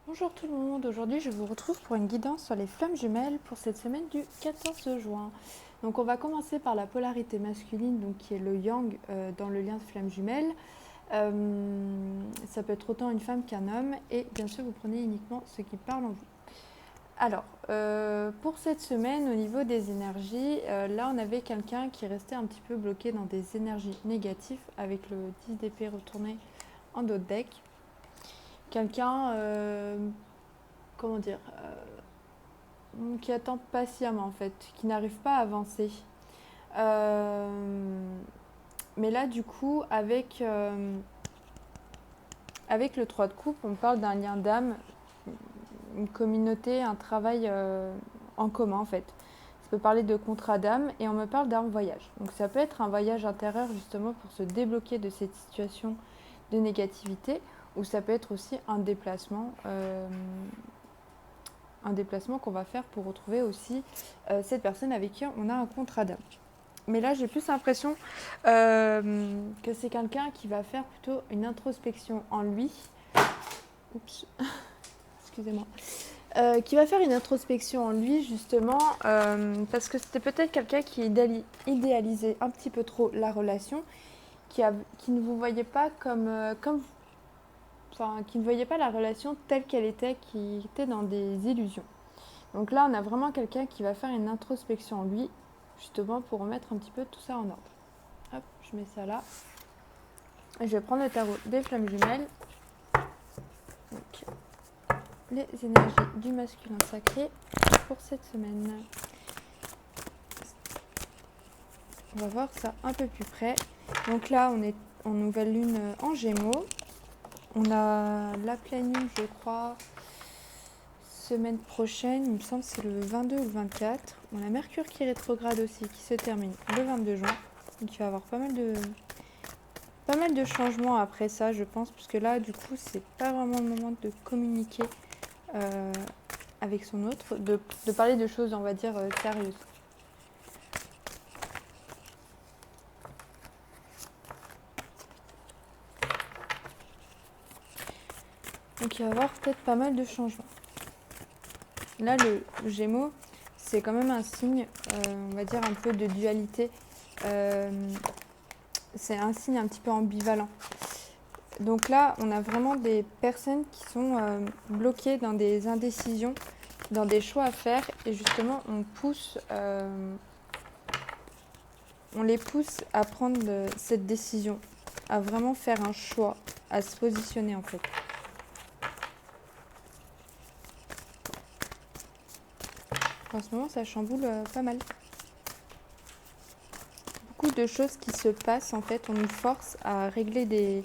Bonjour tout le monde, aujourd'hui je vous retrouve pour une guidance sur les flammes jumelles pour cette semaine du 14 juin. Donc on va commencer par la polarité masculine, donc qui est le yang dans le lien de flammes jumelles. Ça peut être autant une femme qu'un homme et bien sûr vous prenez uniquement ce qui parle en vous. Alors, pour cette semaine au niveau des énergies, là on avait quelqu'un qui restait un petit peu bloqué dans des énergies négatives avec le 10 d'épée retourné en dos de deck. Quelqu'un comment dire, qui attend patiemment en fait, qui n'arrive pas à avancer. Mais là du coup avec le 3 de coupe, on parle d'un lien d'âme, une communauté, un travail en commun en fait. Ça peut parler de contrat d'âme et on me parle d'un voyage. Donc ça peut être un voyage intérieur justement pour se débloquer de cette situation de négativité ou ça peut être aussi un déplacement qu'on va faire pour retrouver aussi cette personne avec qui on a un contrat d'âme. Mais là, j'ai plus l'impression que c'est quelqu'un qui va faire plutôt une introspection en lui. Oups, excusez-moi. Qui va faire une introspection en lui, justement, parce que c'était peut-être quelqu'un qui idéalisait un petit peu trop la relation, qui ne vous voyait pas qui ne voyait pas la relation telle qu'elle était, qui était dans des illusions. Donc là, on a vraiment quelqu'un qui va faire une introspection en lui, justement pour remettre un petit peu tout ça en ordre. Hop, je mets ça là. Et je vais prendre le tarot des flammes jumelles. Donc, les énergies du masculin sacré pour cette semaine. On va voir ça un peu plus près. Donc là, on est en nouvelle lune en Gémeaux. On a la pleine lune, je crois, semaine prochaine. Il me semble que c'est le 22 ou le 24. On a Mercure qui rétrograde aussi, qui se termine le 22 juin. Donc il va y avoir pas mal de changements après ça, je pense, puisque là, du coup, c'est pas vraiment le moment de communiquer avec son autre, de parler de choses, on va dire, sérieuses. Donc il va y avoir peut-être pas mal de changements. Là, le Gémeaux, c'est quand même un signe, on va dire, un peu de dualité. C'est un signe un petit peu ambivalent. Donc là, on a vraiment des personnes qui sont bloquées dans des indécisions, dans des choix à faire. Et justement, on les pousse à prendre cette décision, à vraiment faire un choix, à se positionner en fait. En ce moment, ça chamboule pas mal. Beaucoup de choses qui se passent, en fait, on nous force à régler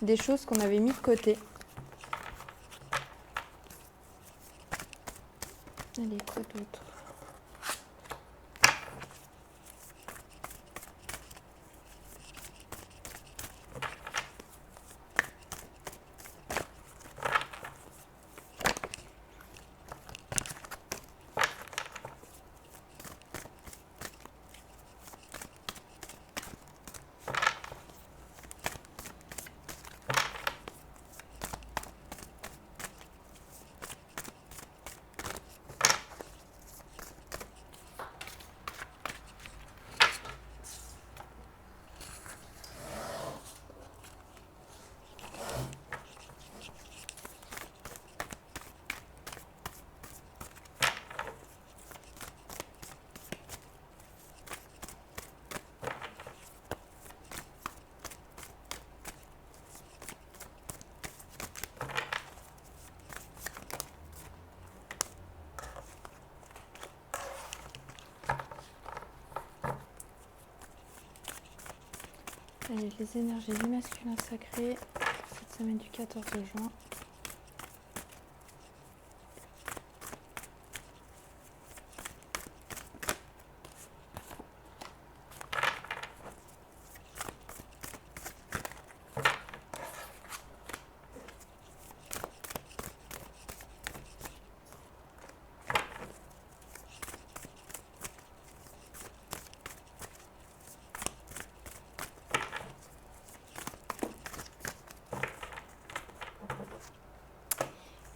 des choses qu'on avait mis de côté. Allez, quoi d'autre ? Allez, les énergies du masculin sacré, cette semaine du 14 juin.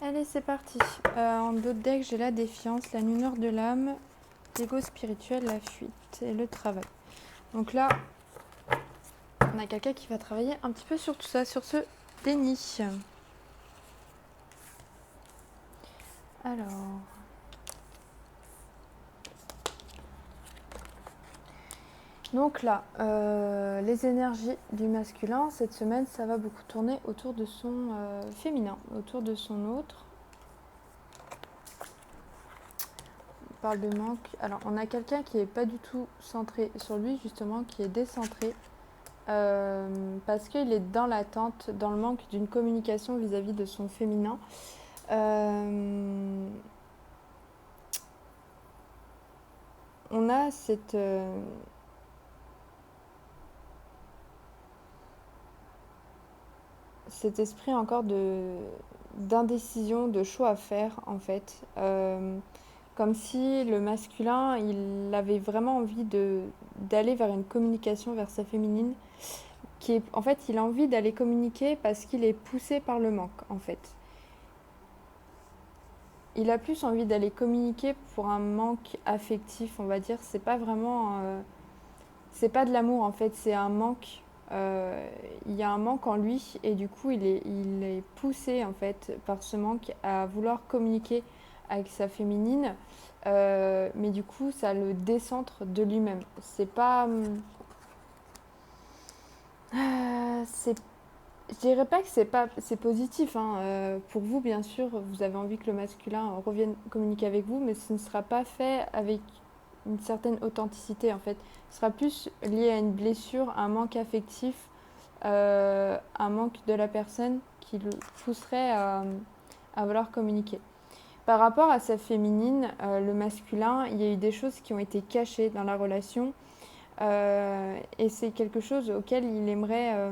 Allez, c'est parti. En d'autres decks, j'ai la défiance, la lumière de l'âme, l'ego spirituel, la fuite et le travail. Donc là, on a quelqu'un qui va travailler un petit peu sur tout ça, sur ce déni. Alors... Donc là, les énergies du masculin, cette semaine, ça va beaucoup tourner autour de son féminin, autour de son autre. On parle de manque. Alors, on a quelqu'un qui n'est pas du tout centré sur lui, justement, qui est décentré, parce qu'il est dans l'attente, dans le manque d'une communication vis-à-vis de son féminin. On a cet esprit encore d'indécision, de choix à faire en fait. Comme si le masculin, il avait vraiment envie d'aller vers une communication vers sa féminine. En fait, il a envie d'aller communiquer parce qu'il est poussé par le manque en fait. Il a plus envie d'aller communiquer pour un manque affectif, on va dire. C'est pas vraiment... c'est pas de l'amour en fait, c'est un manque. Il y a un manque en lui et du coup il est poussé en fait par ce manque à vouloir communiquer avec sa féminine, mais du coup ça le décentre de lui-même. C'est pas... je dirais pas que c'est positif, hein. Pour vous bien sûr vous avez envie que le masculin revienne communiquer avec vous, mais ce ne sera pas fait avec une certaine authenticité en fait. Ce sera plus lié à une blessure, un manque affectif, un manque de la personne qui le pousserait à vouloir communiquer. Par rapport à sa féminine, le masculin, il y a eu des choses qui ont été cachées dans la relation, et c'est quelque chose auquel il aimerait...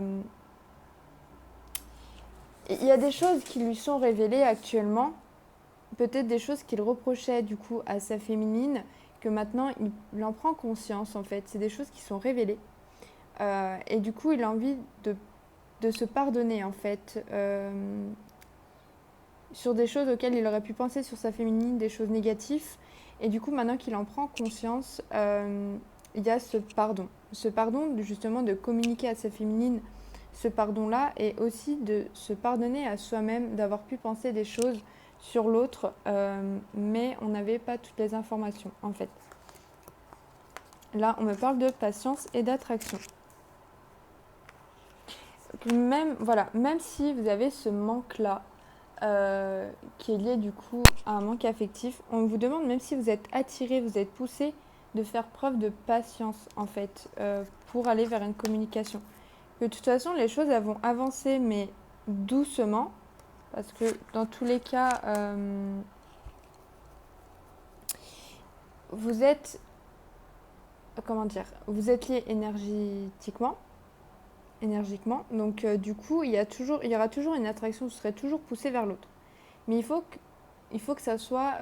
Il y a des choses qui lui sont révélées actuellement, peut-être des choses qu'il reprochait du coup à sa féminine, que maintenant il en prend conscience en fait. C'est des choses qui sont révélées. Et du coup, il a envie de se pardonner en fait, sur des choses auxquelles il aurait pu penser sur sa féminine, des choses négatives. Et du coup, maintenant qu'il en prend conscience, il y a ce pardon. Ce pardon justement de communiquer à sa féminine, ce pardon-là, et aussi de se pardonner à soi-même d'avoir pu penser des choses sur l'autre, mais on n'avait pas toutes les informations en fait. Là, on me parle de patience et d'attraction. Même si vous avez ce manque-là, qui est lié du coup à un manque affectif, on vous demande, même si vous êtes attiré, vous êtes poussé, de faire preuve de patience en fait, pour aller vers une communication. De toute façon, les choses elles vont avancer, mais doucement, parce que dans tous les cas, vous êtes, vous êtes lié énergiquement, donc du coup, il y aura toujours une attraction, vous serez toujours poussé vers l'autre. Mais il faut que ça soit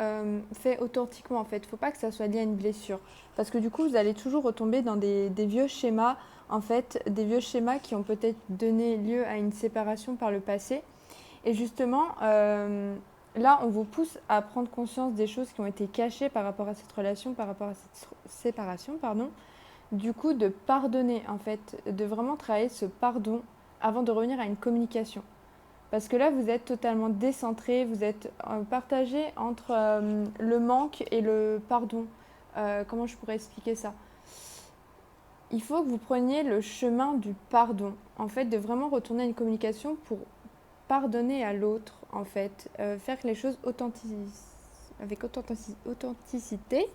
fait authentiquement en fait. Il ne faut pas que ça soit lié à une blessure. Parce que du coup, vous allez toujours retomber dans des vieux schémas, en fait, des vieux schémas qui ont peut-être donné lieu à une séparation par le passé. Et justement, là, on vous pousse à prendre conscience des choses qui ont été cachées par rapport à cette relation, par rapport à cette séparation, pardon. Du coup, de pardonner, en fait, de vraiment travailler ce pardon avant de revenir à une communication. Parce que là, vous êtes totalement décentré, vous êtes partagé entre le manque et le pardon. Comment je pourrais expliquer ça ? Il faut que vous preniez le chemin du pardon. En fait, de vraiment retourner à une communication pour pardonner à l'autre, en fait. Faire les choses avec authenticité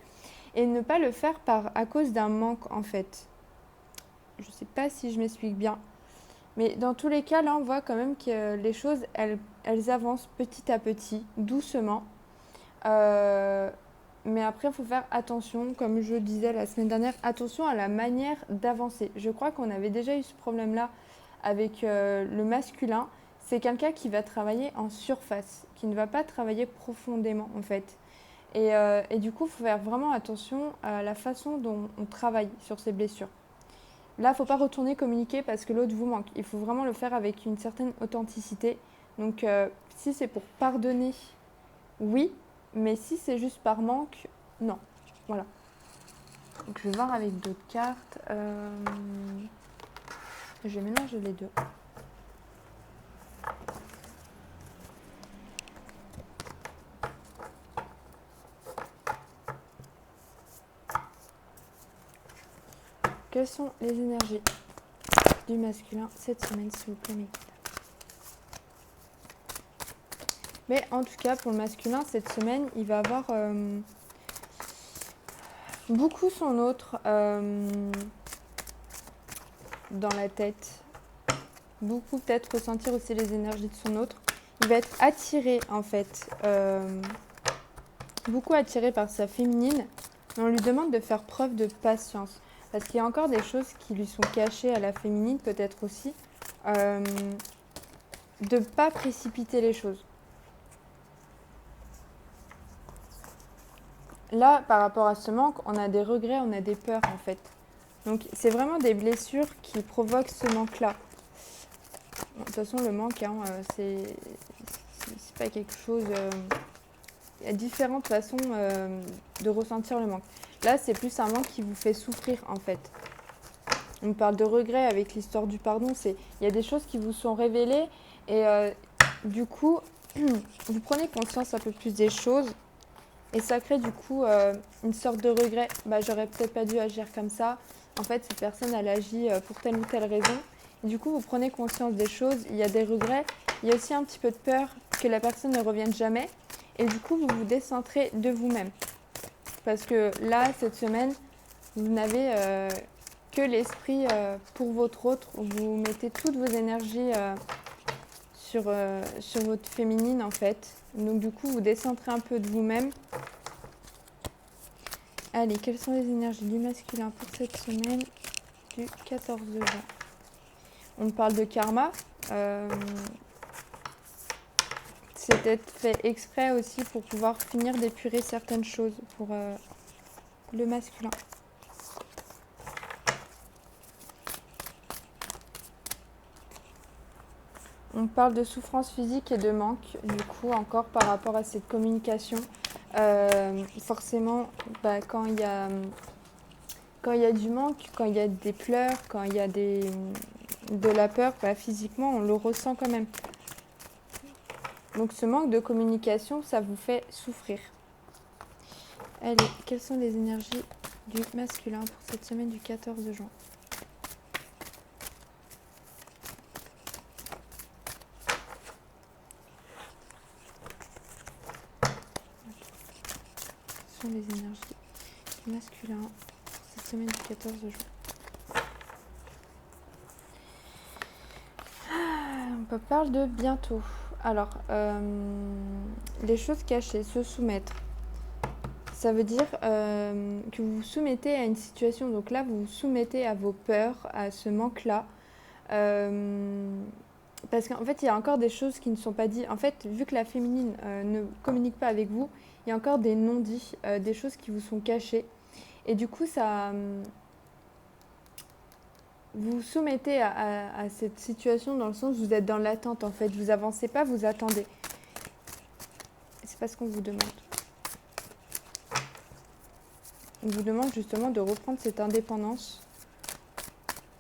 et ne pas le faire à cause d'un manque, en fait. Je ne sais pas si je m'explique bien. Mais dans tous les cas, là, on voit quand même que les choses, elles avancent petit à petit, doucement. Mais après, il faut faire attention, comme je disais la semaine dernière, attention à la manière d'avancer. Je crois qu'on avait déjà eu ce problème-là avec le masculin. C'est quelqu'un qui va travailler en surface, qui ne va pas travailler profondément, en fait. Et du coup, il faut faire vraiment attention à la façon dont on travaille sur ces blessures. Là, il ne faut pas retourner communiquer parce que l'autre vous manque. Il faut vraiment le faire avec une certaine authenticité. Donc, si c'est pour pardonner, oui. Mais si c'est juste par manque, non. Voilà. Donc, je vais voir avec d'autres cartes. Je vais mélanger les deux. Quelles sont les énergies du masculin cette semaine, s'il vous plaît, mes guides? Mais en tout cas, pour le masculin, cette semaine, il va avoir beaucoup son autre dans la tête. Beaucoup peut-être ressentir aussi les énergies de son autre. Il va être attiré, en fait, beaucoup attiré par sa féminine. On lui demande de faire preuve de patience. Parce qu'il y a encore des choses qui lui sont cachées à la féminine, peut-être aussi. De ne pas précipiter les choses. Là, par rapport à ce manque, on a des regrets, on a des peurs, en fait. Donc, c'est vraiment des blessures qui provoquent ce manque-là. Bon, de toute façon, le manque, hein, c'est pas quelque chose... il y a différentes façons de ressentir le manque. Là, c'est plus un manque qui vous fait souffrir, en fait. On parle de regret avec l'histoire du pardon. Il y a des choses qui vous sont révélées et du coup, vous prenez conscience un peu plus des choses et ça crée du coup une sorte de regret. J'aurais peut-être pas dû agir comme ça. En fait, cette personne, elle agit pour telle ou telle raison. Et du coup, vous prenez conscience des choses. Il y a des regrets. Il y a aussi un petit peu de peur que la personne ne revienne jamais. Et du coup, vous vous décentrez de vous-même. Parce que là, cette semaine, vous n'avez que l'esprit pour votre autre. Vous mettez toutes vos énergies sur votre féminine, en fait. Donc, du coup, vous décentrez un peu de vous-même. Allez, quelles sont les énergies du masculin pour cette semaine du 14 juin? On parle de karma. C'est peut-être fait exprès aussi pour pouvoir finir d'épurer certaines choses pour le masculin. On parle de souffrance physique et de manque, du coup, encore par rapport à cette communication. Forcément, quand il y a du manque, quand il y a des pleurs, quand il y a de la peur, physiquement, on le ressent quand même. Donc ce manque de communication, ça vous fait souffrir. Allez, quelles sont les énergies du masculin pour cette semaine du 14 juin? Quelles sont les énergies du masculin pour cette semaine du 14 juin? On parle de bientôt. Alors, les choses cachées, se soumettre. Ça veut dire que vous vous soumettez à une situation. Donc là, vous vous soumettez à vos peurs, à ce manque-là. Parce qu'en fait, il y a encore des choses qui ne sont pas dites. En fait, vu que la féminine ne communique pas avec vous, il y a encore des non-dits, des choses qui vous sont cachées. Et du coup, ça... vous vous soumettez à cette situation dans le sens où vous êtes dans l'attente, en fait. Vous avancez pas, vous attendez. C'est pas ce qu'on vous demande. On vous demande justement de reprendre cette indépendance,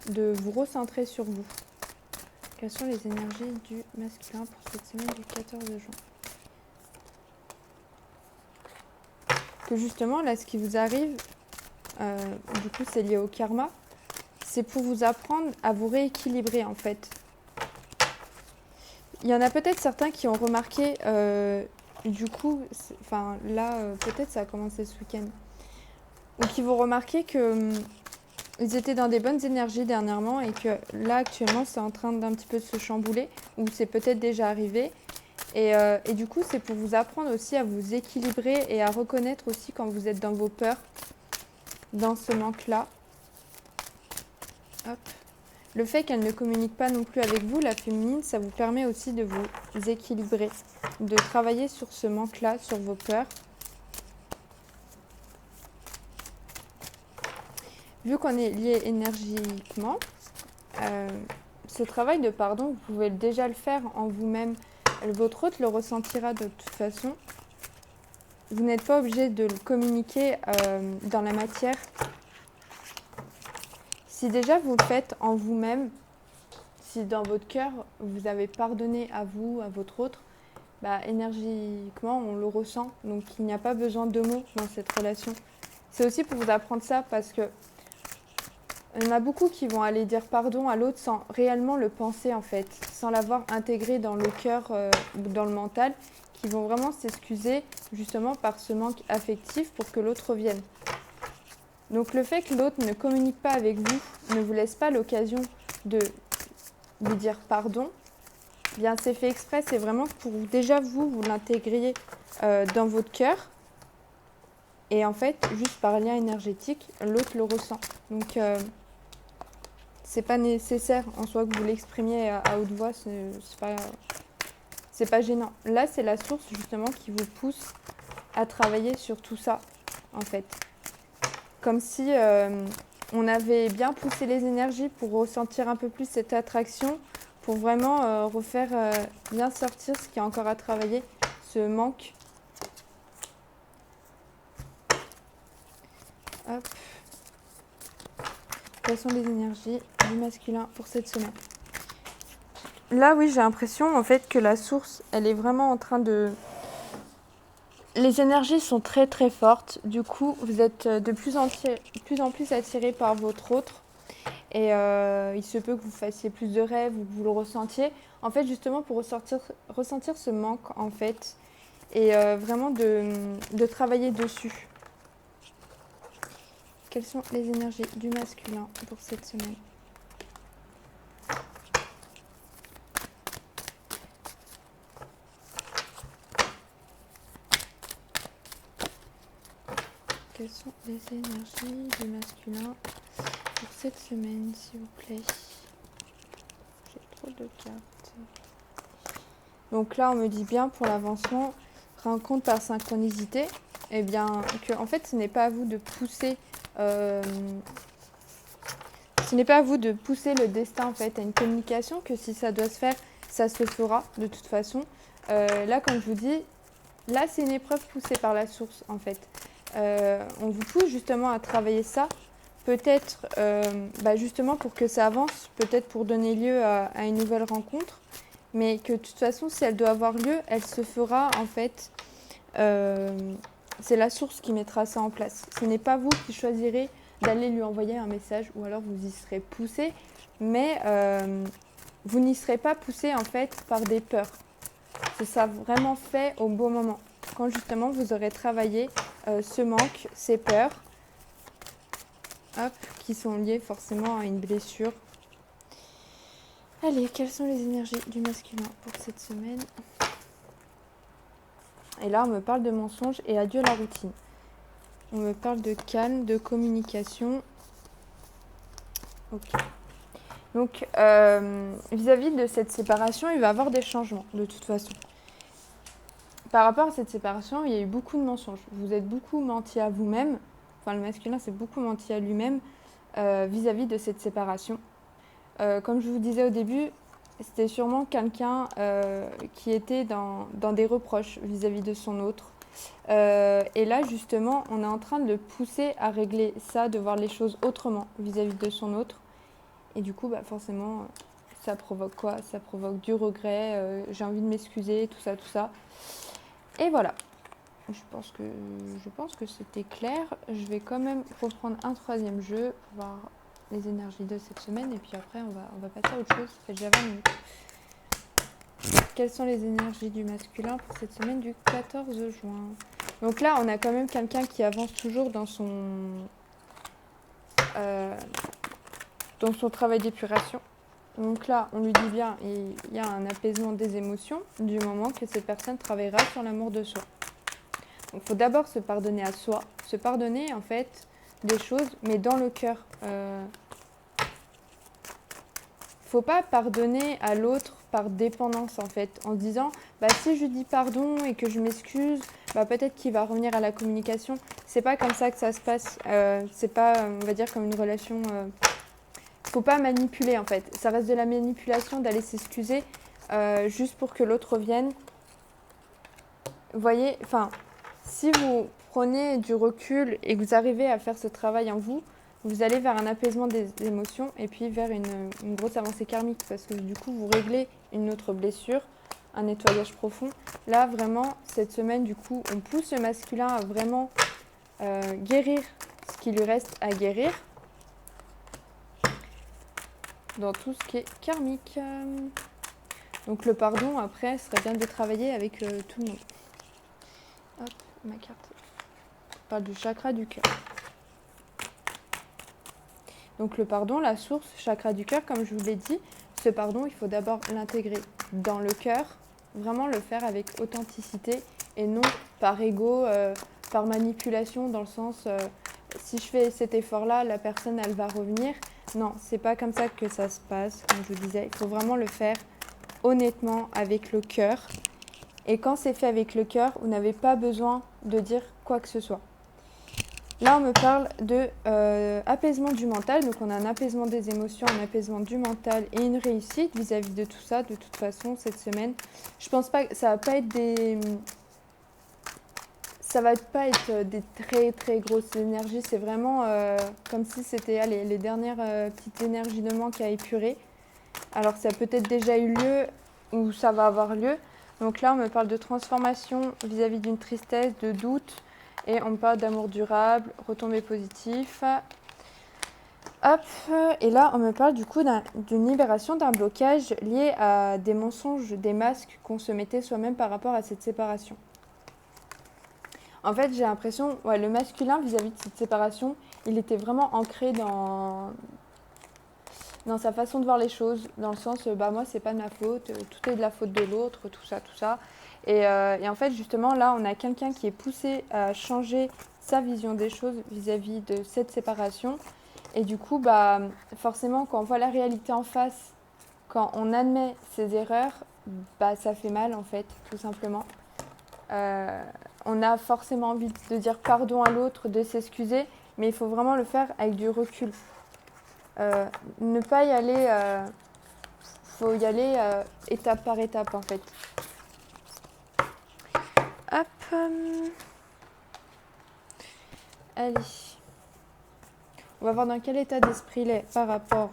de vous recentrer sur vous. Quelles sont les énergies du masculin pour cette semaine du 14 juin? Que justement, là, ce qui vous arrive, du coup, c'est lié au karma, c'est pour vous apprendre à vous rééquilibrer, en fait. Il y en a peut-être certains qui ont remarqué, du coup, peut-être ça a commencé ce week-end, ou qui vont remarquer que ils étaient dans des bonnes énergies dernièrement et que là, actuellement, c'est en train d'un petit peu se chambouler, ou c'est peut-être déjà arrivé. Et du coup, c'est pour vous apprendre aussi à vous équilibrer et à reconnaître aussi quand vous êtes dans vos peurs, dans ce manque-là. Hop. Le fait qu'elle ne communique pas non plus avec vous, la féminine, ça vous permet aussi de vous équilibrer, de travailler sur ce manque-là, sur vos peurs. Vu qu'on est lié énergiquement, ce travail de pardon, vous pouvez déjà le faire en vous-même. votre autre le ressentira de toute façon. Vous n'êtes pas obligé de le communiquer dans la matière. Si déjà vous le faites en vous-même, si dans votre cœur, vous avez pardonné à vous, à votre autre, bah, énergiquement, on le ressent. Donc, il n'y a pas besoin de mots dans cette relation. C'est aussi pour vous apprendre ça parce que il y en a beaucoup qui vont aller dire pardon à l'autre sans réellement le penser, en fait, sans l'avoir intégré dans le cœur ou dans le mental, qui vont vraiment s'excuser justement par ce manque affectif pour que l'autre revienne. Donc, le fait que l'autre ne communique pas avec vous, ne vous laisse pas l'occasion de lui dire pardon, bien c'est fait exprès, c'est vraiment pour déjà vous l'intégriez dans votre cœur et en fait juste par lien énergétique l'autre le ressent. Donc c'est pas nécessaire en soi que vous l'exprimiez à haute voix, c'est pas gênant. Là c'est la source justement qui vous pousse à travailler sur tout ça en fait, comme si on avait bien poussé les énergies pour ressentir un peu plus cette attraction, pour vraiment refaire bien sortir ce qui est encore à travailler, ce manque. Hop. Quelles sont les énergies du masculin pour cette semaine? Là, oui, j'ai l'impression en fait que la source, elle est vraiment en train de... Les énergies sont très très fortes. Du coup, vous êtes de plus en plus attiré par votre autre. Et il se peut que vous fassiez plus de rêves ou que vous le ressentiez. En fait, justement, pour ressentir ce manque, en fait, et vraiment de travailler dessus. Quelles sont les énergies du masculin pour cette semaine? Quelles sont les énergies du masculin pour cette semaine, s'il vous plaît? J'ai trop de cartes. Donc là, on me dit bien pour l'avancement, rencontre par synchronicité. Eh bien, que en fait, ce n'est pas à vous de pousser. Ce n'est pas à vous de pousser le destin en fait à une communication, que si ça doit se faire, ça se fera de toute façon. Là, comme je vous dis, là c'est une épreuve poussée par la source en fait. On vous pousse justement à travailler ça, peut-être justement pour que ça avance, peut-être pour donner lieu à une nouvelle rencontre, mais que de toute façon si elle doit avoir lieu, elle se fera en fait. C'est la source qui mettra ça en place. Ce n'est pas vous qui choisirez d'aller lui envoyer un message ou alors vous y serez poussé, mais vous n'y serez pas poussé en fait par des peurs. C'est ça vraiment fait au bon moment, quand justement vous aurez travaillé ce manque, ces peurs, hop, qui sont liées forcément à une blessure. Allez, quelles sont les énergies du masculin pour cette semaine? Et là, on me parle de mensonges et adieu la routine. On me parle de calme, de communication. Ok. Donc, vis-à-vis de cette séparation, il va y avoir des changements, de toute façon. Par rapport à cette séparation, il y a eu beaucoup de mensonges. Vous êtes beaucoup menti à vous-même. Enfin, le masculin s'est beaucoup menti à lui-même vis-à-vis de cette séparation. Comme je vous disais au début, c'était sûrement quelqu'un qui était dans des reproches vis-à-vis de son autre. Et là, justement, on est en train de le pousser à régler ça, de voir les choses autrement vis-à-vis de son autre. Et du coup, forcément, ça provoque quoi? Ça provoque du regret, j'ai envie de m'excuser, tout ça, tout ça. Et voilà. Je pense que c'était clair. Je vais quand même reprendre un troisième jeu pour voir les énergies de cette semaine. Et puis après, on va passer à autre chose. Ça fait déjà 20 minutes. Quelles sont les énergies du masculin pour cette semaine du 14 juin? Donc là, on a quand même quelqu'un qui avance toujours dans son travail d'épuration. Donc là, on lui dit bien, il y a un apaisement des émotions du moment que cette personne travaillera sur l'amour de soi. Donc il faut d'abord se pardonner à soi, se pardonner en fait des choses, mais dans le cœur. Faut pas pardonner à l'autre par dépendance en fait, en se disant si je lui dis pardon et que je m'excuse, peut-être qu'il va revenir à la communication. C'est pas comme ça que ça se passe. C'est pas, on va dire, comme une relation. Faut pas manipuler en fait. Ça reste de la manipulation d'aller s'excuser. juste pour que l'autre revienne. Vous voyez, enfin, si vous prenez du recul et que vous arrivez à faire ce travail en vous, vous allez vers un apaisement des émotions et puis vers une grosse avancée karmique parce que du coup, vous réglez une autre blessure, un nettoyage profond. Là, vraiment, cette semaine, du coup, on pousse le masculin à vraiment guérir ce qui lui reste à guérir dans tout ce qui est karmique. Donc le pardon, après, ce serait bien de travailler avec tout le monde. Hop, ma carte. On parle du chakra du cœur. Donc le pardon, la source, chakra du cœur, comme je vous l'ai dit, ce pardon, il faut d'abord l'intégrer dans le cœur, vraiment le faire avec authenticité et non par ego, par manipulation, dans le sens, si je fais cet effort-là, la personne, elle va revenir. Non, c'est pas comme ça que ça se passe, comme je vous disais. Il faut vraiment le faire honnêtement avec le cœur. Et quand c'est fait avec le cœur, vous n'avez pas besoin de dire quoi que ce soit. Là, on me parle de apaisement du mental. Donc, on a un apaisement des émotions, un apaisement du mental et une réussite vis-à-vis de tout ça. De toute façon, cette semaine, je pense pas que ça va pas être des très très grosses énergies. C'est vraiment comme si c'était les dernières petites énergies de manque à épurer. Alors que ça a peut-être déjà eu lieu ou ça va avoir lieu. Donc là, on me parle de transformation vis-à-vis d'une tristesse, de doute. Et on me parle d'amour durable, retombées positives. Hop, et là, on me parle du coup d'une libération d'un blocage lié à des mensonges, des masques qu'on se mettait soi-même par rapport à cette séparation. En fait, j'ai l'impression, le masculin vis-à-vis de cette séparation, il était vraiment ancré dans sa façon de voir les choses, dans le sens, moi, c'est pas de ma faute, tout est de la faute de l'autre, tout ça, tout ça. Et en fait, justement, là, on a quelqu'un qui est poussé à changer sa vision des choses vis-à-vis de cette séparation. Et du coup, forcément, quand on voit la réalité en face, quand on admet ses erreurs, ça fait mal, en fait, tout simplement. On a forcément envie de dire pardon à l'autre, de s'excuser, mais il faut vraiment le faire avec du recul. Ne pas y aller, faut y aller étape par étape, en fait. Hop. Allez. On va voir dans quel état d'esprit il est par rapport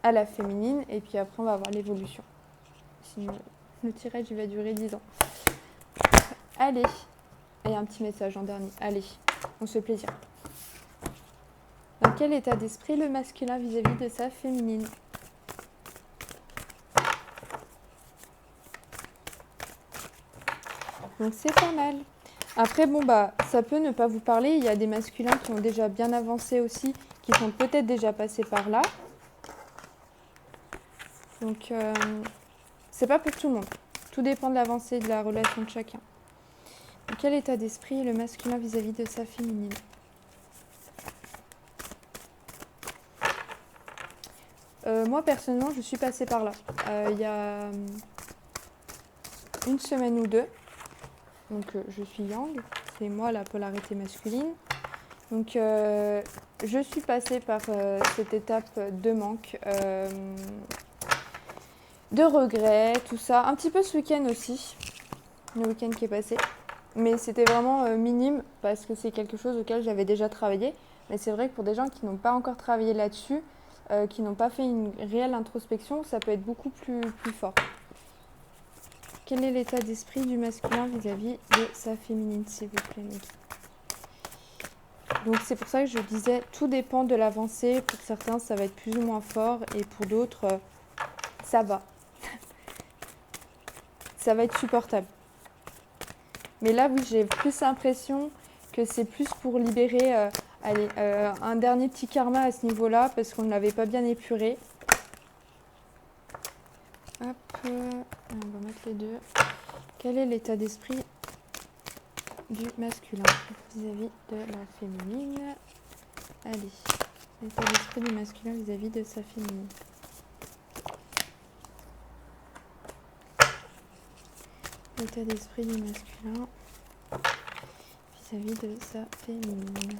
à la féminine. Et puis après, on va voir l'évolution. Sinon, le tirage, il va durer 10 ans. Allez. Et un petit message en dernier. Allez, on se fait plaisir. Dans quel état d'esprit le masculin vis-à-vis de sa féminine? Donc c'est pas mal. Après, ça peut ne pas vous parler. Il y a des masculins qui ont déjà bien avancé aussi, qui sont peut-être déjà passés par là. Donc, c'est pas pour tout le monde. Tout dépend de l'avancée de la relation de chacun. Dans quel état d'esprit est le masculin vis-à-vis de sa féminine? Moi, personnellement, je suis passée par là. Il y a une semaine ou deux. Donc, je suis yang. C'est moi la polarité masculine. Donc, je suis passée par cette étape de manque, de regret, tout ça. Un petit peu ce week-end aussi, le week-end qui est passé. Mais c'était vraiment minime parce que c'est quelque chose auquel j'avais déjà travaillé. Mais c'est vrai que pour des gens qui n'ont pas encore travaillé là-dessus, qui n'ont pas fait une réelle introspection, ça peut être beaucoup plus fort. Quel est l'état d'esprit du masculin vis-à-vis de sa féminine, s'il vous plaît, Niki? Donc c'est pour ça que je disais, tout dépend de l'avancée. Pour certains, ça va être plus ou moins fort et pour d'autres, ça va. Ça va être supportable. Mais là, oui, j'ai plus l'impression que c'est plus pour libérer un dernier petit karma à ce niveau-là parce qu'on ne l'avait pas bien épuré. Hop, on va mettre les deux. Quel est l'état d'esprit du masculin vis-à-vis de la féminine? Allez, l'état d'esprit du masculin vis-à-vis de sa féminine. L'état d'esprit du masculin vis-à-vis de sa féminine.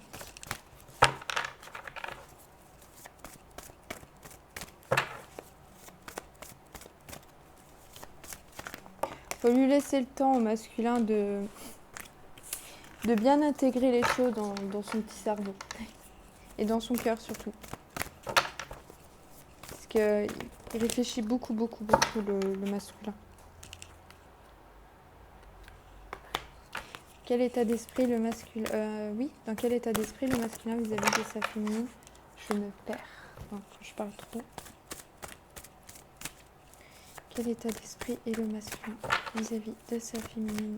faut lui laisser le temps au masculin de bien intégrer les choses dans son petit cerveau. Et dans son cœur surtout. Parce qu'il réfléchit beaucoup le masculin. Quel état d'esprit le masculin... oui, dans quel état d'esprit le masculin vis-à-vis de sa féminine? Je me perds quand je parle trop. Quel état d'esprit est le masculin vis-à-vis de sa féminine?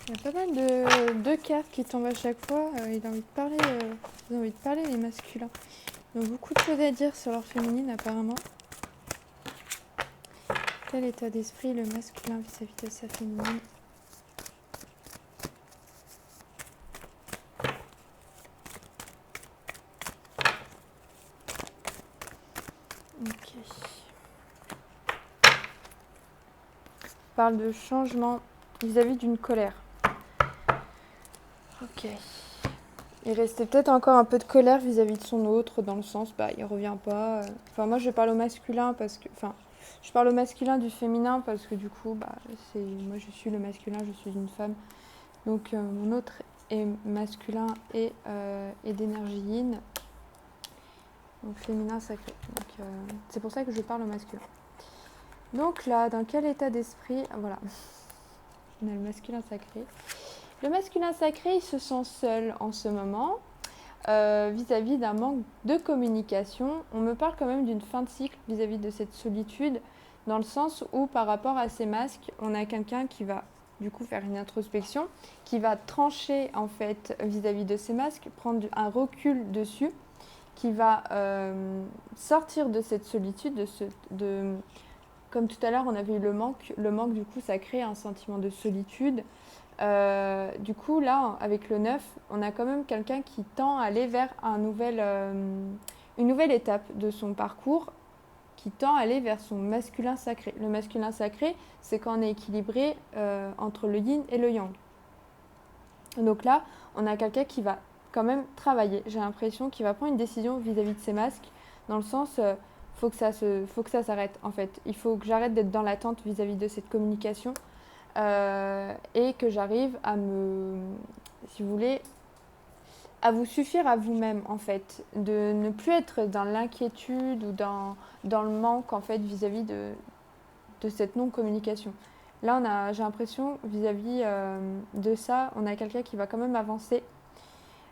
Il y a pas mal de cartes qui tombent à chaque fois. Il a envie de parler, ils ont envie de parler les masculins. Ils ont beaucoup de choses à dire sur leur féminine apparemment. Quel état d'esprit le masculin vis-à-vis de sa féminine? Ok. On parle de changement vis-à-vis d'une colère. Ok. Il restait peut-être encore un peu de colère vis-à-vis de son autre, dans le sens, il revient pas. Enfin, moi, je parle au masculin parce que... Enfin, je parle au masculin du féminin parce que du coup, moi, je suis le masculin, je suis une femme. Donc, mon autre est masculin et d'énergie yin. Donc, féminin sacré. Donc, c'est pour ça que je parle au masculin. Donc là, dans quel état d'esprit... Voilà. On a le masculin sacré. Le masculin sacré, il se sent seul en ce moment vis-à-vis d'un manque de communication. On me parle quand même d'une fin de cycle vis-à-vis de cette solitude, dans le sens où par rapport à ces masques, on a quelqu'un qui va du coup faire une introspection, qui va trancher en fait vis-à-vis de ces masques, prendre un recul dessus, qui va sortir de cette solitude, comme tout à l'heure on avait eu le manque du coup ça crée un sentiment de solitude. Du coup, là, avec le 9, on a quand même quelqu'un qui tend à aller vers une nouvelle étape de son parcours, qui tend à aller vers son masculin sacré. Le masculin sacré, c'est quand on est équilibré entre le yin et le yang. Donc là, on a quelqu'un qui va quand même travailler. J'ai l'impression qu'il va prendre une décision vis-à-vis de ses masques, dans le sens, faut que ça s'arrête, en fait. Il faut que j'arrête d'être dans l'attente vis-à-vis de cette communication. Et que j'arrive à si vous voulez, à vous suffire à vous-même en fait, de ne plus être dans l'inquiétude ou dans le manque en fait vis-à-vis de cette non-communication. Là, j'ai l'impression vis-à-vis de ça, on a quelqu'un qui va quand même avancer.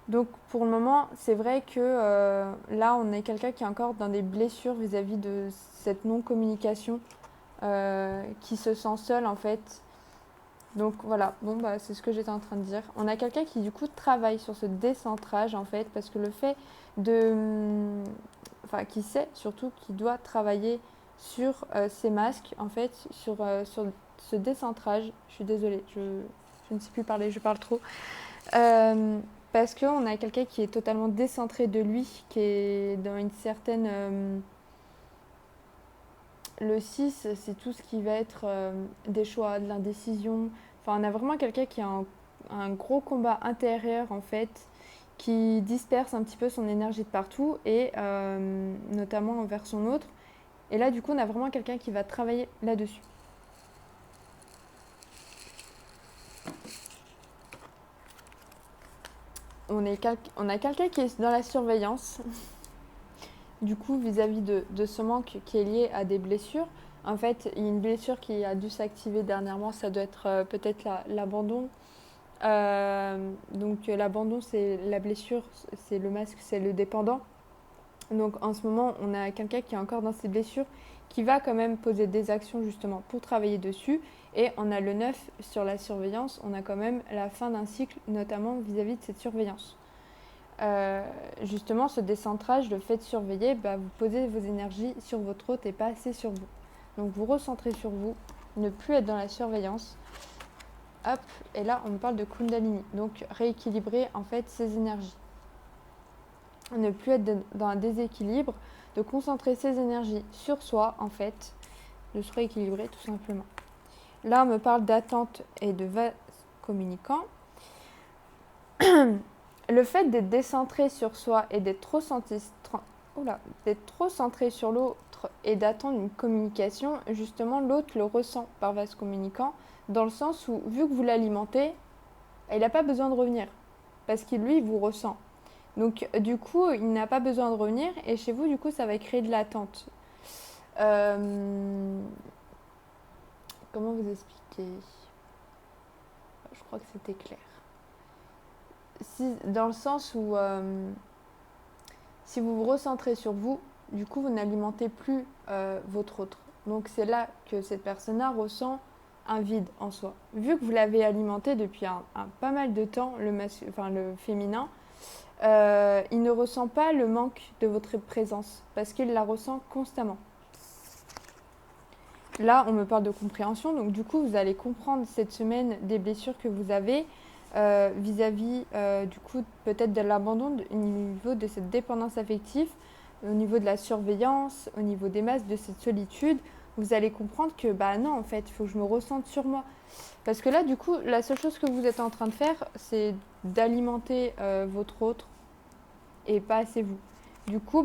Donc pour le moment, c'est vrai que là, on est quelqu'un qui est encore dans des blessures vis-à-vis de cette non-communication, qui se sent seul en fait. Donc voilà, c'est ce que j'étais en train de dire. On a quelqu'un qui du coup travaille sur ce décentrage en fait, parce que le fait qui sait surtout qu'il doit travailler sur ses masques en fait, sur ce décentrage. Je suis désolée, je ne sais plus parler, je parle trop. Parce qu'on a quelqu'un qui est totalement décentré de lui, qui est dans une certaine... Le 6, c'est tout ce qui va être des choix, de l'indécision. Enfin, on a vraiment quelqu'un qui a un gros combat intérieur, en fait, qui disperse un petit peu son énergie de partout, et notamment envers son autre. Et là, du coup, on a vraiment quelqu'un qui va travailler là-dessus. On a quelqu'un qui est dans la surveillance. Du coup, vis-à-vis de ce manque qui est lié à des blessures, en fait, il y a une blessure qui a dû s'activer dernièrement, ça doit être peut-être l'abandon. Donc l'abandon, c'est la blessure, c'est le masque, c'est le dépendant. Donc en ce moment, on a quelqu'un qui est encore dans ces blessures, qui va quand même poser des actions justement pour travailler dessus. Et on a le 9 sur la surveillance, on a quand même la fin d'un cycle, notamment vis-à-vis de cette surveillance. justement, ce décentrage, le fait de surveiller, vous posez vos énergies sur votre hôte et pas assez sur vous. Donc vous recentrez sur vous, ne plus être dans la surveillance. Hop, et là on me parle de Kundalini, donc rééquilibrer en fait ses énergies. Ne plus être dans un déséquilibre, de concentrer ses énergies sur soi en fait, de se rééquilibrer tout simplement. Là on me parle d'attente et de vase communicant. Le fait d'être décentré sur soi et d'être trop centré sur l'autre et d'attendre une communication, justement l'autre le ressent par vase communicant, dans le sens où, vu que vous l'alimentez, il n'a pas besoin de revenir, parce qu'il, lui, vous ressent. Donc, du coup, il n'a pas besoin de revenir, et chez vous, du coup, ça va créer de l'attente. Comment vous expliquer? Je crois que c'était clair. Dans le sens où, si vous vous recentrez sur vous, du coup, vous n'alimentez plus votre autre. Donc, c'est là que cette personne-là ressent un vide en soi. Vu que vous l'avez alimenté depuis pas mal de temps, le féminin, il ne ressent pas le manque de votre présence parce qu'il la ressent constamment. Là, on me parle de compréhension, donc du coup, vous allez comprendre cette semaine des blessures que vous avez vis-à-vis du coup peut-être de l'abandon au niveau de cette dépendance affective, au niveau de la surveillance, au niveau des masses, de cette solitude. Vous allez comprendre que non, en fait, il faut que je me ressente sur moi. Parce que là, du coup, la seule chose que vous êtes en train de faire, c'est d'alimenter votre autre et pas assez vous. Du coup,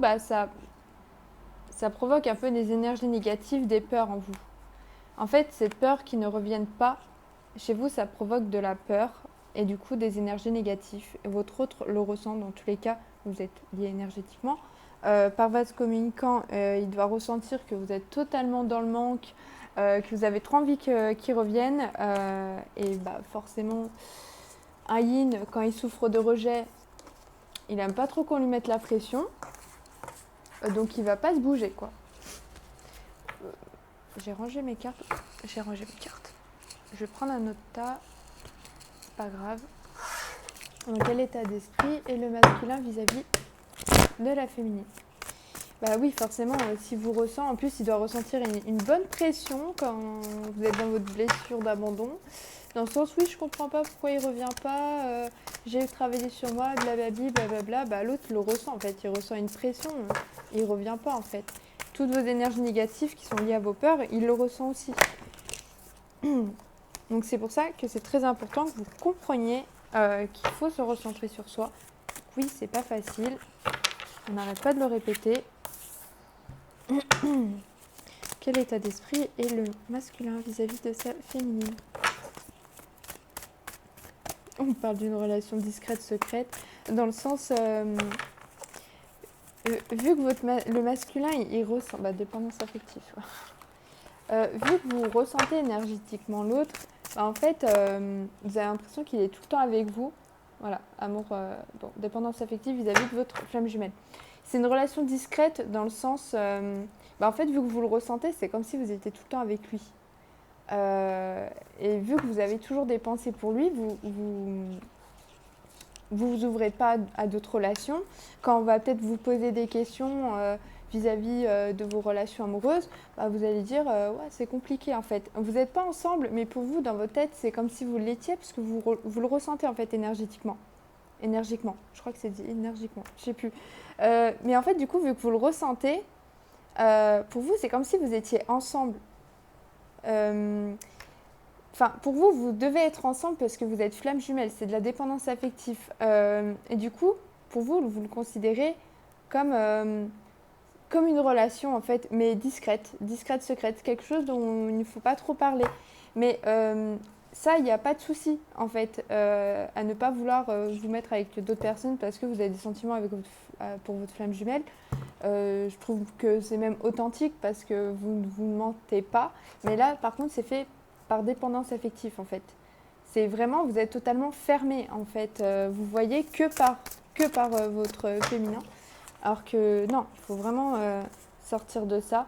ça provoque un peu des énergies négatives, des peurs en vous. En fait, ces peurs qui ne reviennent pas, chez vous, ça provoque de la peur et du coup des énergies négatives. Et votre autre le ressent dans tous les cas, vous êtes lié énergétiquement. Par vase communicant, il doit ressentir que vous êtes totalement dans le manque, que vous avez trop envie qu'il revienne. Et forcément, un yin, quand il souffre de rejet, il n'aime pas trop qu'on lui mette la pression. Donc il ne va pas se bouger, quoi. J'ai rangé mes cartes. Je vais prendre un autre tas. Pas grave. Donc quel état d'esprit est le masculin vis-à-vis de la féminine? Oui, forcément, si vous ressentez, en plus, il doit ressentir une bonne pression quand vous êtes dans votre blessure d'abandon. Dans le sens, oui, je comprends pas pourquoi il revient pas, j'ai travaillé sur moi, blablabli, blablabla. L'autre le ressent, en fait, il ressent une pression, il revient pas, en fait. Toutes vos énergies négatives qui sont liées à vos peurs, il le ressent aussi. Donc c'est pour ça que c'est très important que vous compreniez qu'il faut se recentrer sur soi. Oui, c'est pas facile, on n'arrête pas de le répéter. Quel état d'esprit est le masculin vis-à-vis de sa féminine? On parle d'une relation discrète, secrète, dans le sens, vu que le masculin, il ressent, dépendance affective, vu que vous ressentez énergétiquement l'autre, en fait, vous avez l'impression qu'il est tout le temps avec vous. Voilà, amour, dépendance affective vis-à-vis de votre flamme jumelle. C'est une relation discrète dans le sens, en fait, vu que vous le ressentez, c'est comme si vous étiez tout le temps avec lui. Et vu que vous avez toujours des pensées pour lui, vous ouvrez pas à d'autres relations. Quand on va peut-être vous poser des questions vis-à-vis de vos relations amoureuses, vous allez dire ouais, c'est compliqué en fait. Vous n'êtes pas ensemble, mais pour vous, dans votre tête, c'est comme si vous l'étiez parce que vous le ressentez en fait énergétiquement. Je crois que c'est dit énergiquement, je sais plus. Mais en fait, du coup, vu que vous le ressentez, pour vous, c'est comme si vous étiez ensemble. Pour vous, vous devez être ensemble parce que vous êtes flamme jumelle, c'est de la dépendance affective. Et du coup, pour vous, vous le considérez comme une relation en fait, mais discrète, secrète, quelque chose dont il ne faut pas trop parler. Mais ça, il n'y a pas de souci en fait à ne pas vouloir vous mettre avec d'autres personnes parce que vous avez des sentiments pour votre flamme jumelle. Je trouve que c'est même authentique parce que vous ne mentez pas. Mais là, par contre, c'est fait par dépendance affective en fait. C'est vraiment, vous êtes totalement fermé en fait. Vous voyez que par votre féminin. Alors que non, il faut vraiment sortir de ça.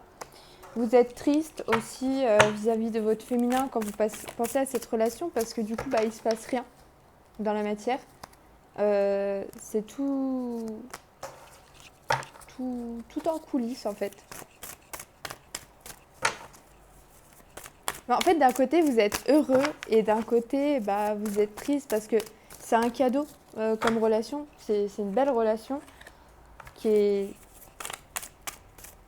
Vous êtes triste aussi vis-à-vis de votre féminin quand vous pensez à cette relation parce que du coup, il ne se passe rien dans la matière. C'est tout en coulisses en fait. En fait, d'un côté, vous êtes heureux et d'un côté, bah, vous êtes triste parce que c'est un cadeau comme relation. C'est une belle relation qui est,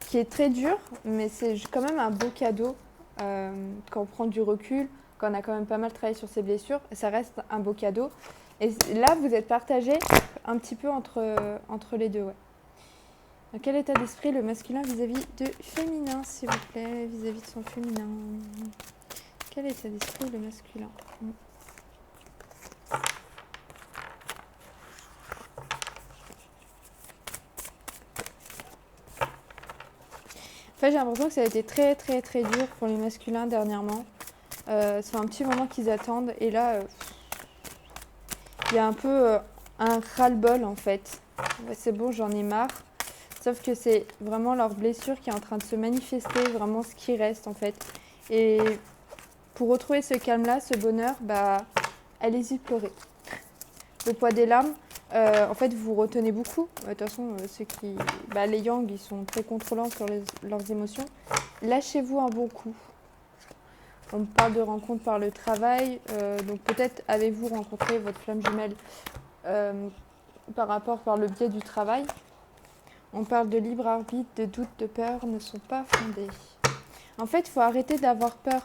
qui est très dure, mais c'est quand même un beau cadeau quand on prend du recul, quand on a quand même pas mal travaillé sur ses blessures. Ça reste un beau cadeau. Et là, vous êtes partagé un petit peu entre les deux. Ouais. Dans quel état d'esprit le masculin vis-à-vis de féminin, s'il vous plaît, vis-à-vis de son féminin? Quel état d'esprit le masculin? En fait, j'ai l'impression que ça a été très très très dur pour les masculins dernièrement. Ça fait un petit moment qu'ils attendent et là, il y a un peu un ras-le-bol en fait. Ouais, c'est bon, j'en ai marre. Sauf que c'est vraiment leur blessure qui est en train de se manifester, vraiment ce qui reste en fait. Et pour retrouver ce calme-là, ce bonheur, bah, allez-y pleurer. Le poids des larmes, en fait, vous retenez beaucoup. De toute façon, les yang, ils sont très contrôlants sur leurs émotions. Lâchez-vous un bon coup. On parle de rencontres par le travail, donc peut-être avez-vous rencontré votre flamme jumelle par le biais du travail. On parle de libre arbitre, de doute, de peur ne sont pas fondés. En fait, il faut arrêter d'avoir peur.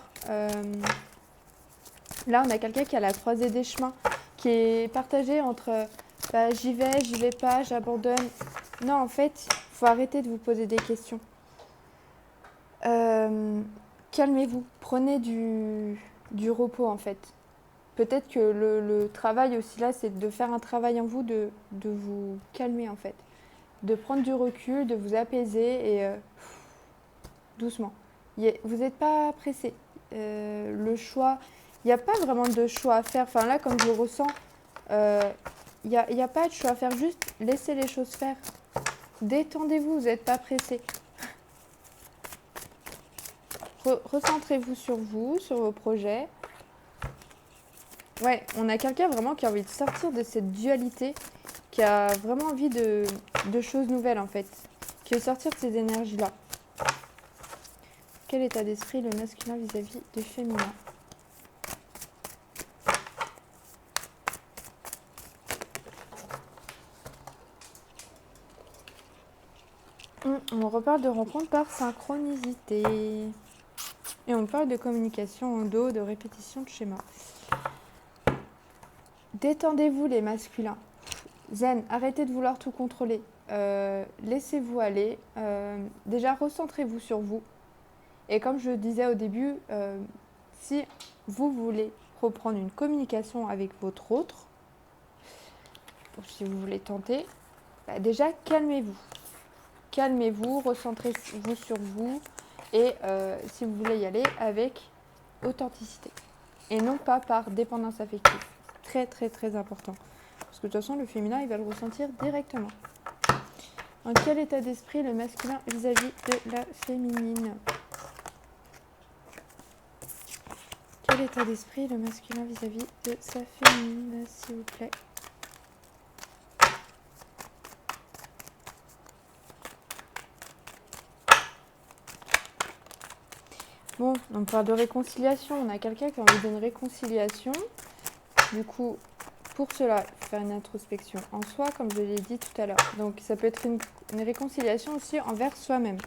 Là, on a quelqu'un qui est à la croisée des chemins, qui est partagé entre j'y vais pas, j'abandonne. Non, en fait, il faut arrêter de vous poser des questions. Calmez-vous, prenez du repos en fait. Peut-être que le travail aussi là, c'est de faire un travail en vous, de vous calmer en fait. De prendre du recul, de vous apaiser et doucement. Vous n'êtes pas pressé. Le choix, il n'y a pas vraiment de choix à faire. Enfin là, comme je le ressens, il n'y a pas de choix à faire. Juste laissez les choses faire. Détendez-vous, vous n'êtes pas pressé. Recentrez-vous sur vous, sur vos projets. Ouais, on a quelqu'un vraiment qui a envie de sortir de cette dualité, qui a vraiment envie de choses nouvelles en fait, qui veut sortir de ces énergies-là. Quel état d'esprit le masculin vis-à-vis du féminin? On reparle de rencontre par synchronicité. Et on parle de communication en dos, de répétition de schéma. Détendez-vous les masculins. Zen, arrêtez de vouloir tout contrôler. Laissez-vous aller. Déjà, recentrez-vous sur vous. Et comme je disais au début, si vous voulez reprendre une communication avec votre autre, ou si vous voulez tenter, déjà calmez-vous. Calmez-vous, recentrez-vous sur vous et si vous voulez y aller avec authenticité et non pas par dépendance affective. Très très très important. Parce que de toute façon, le féminin, il va le ressentir directement. En quel état d'esprit le masculin vis-à-vis de la féminine? Quel état d'esprit le masculin vis-à-vis de sa féminine, s'il vous plaît? Bon, on parle de réconciliation. On a quelqu'un qui a envie d'une réconciliation. Du coup, pour cela, il faut faire une introspection en soi, comme je l'ai dit tout à l'heure. Donc, ça peut être une réconciliation aussi envers soi-même.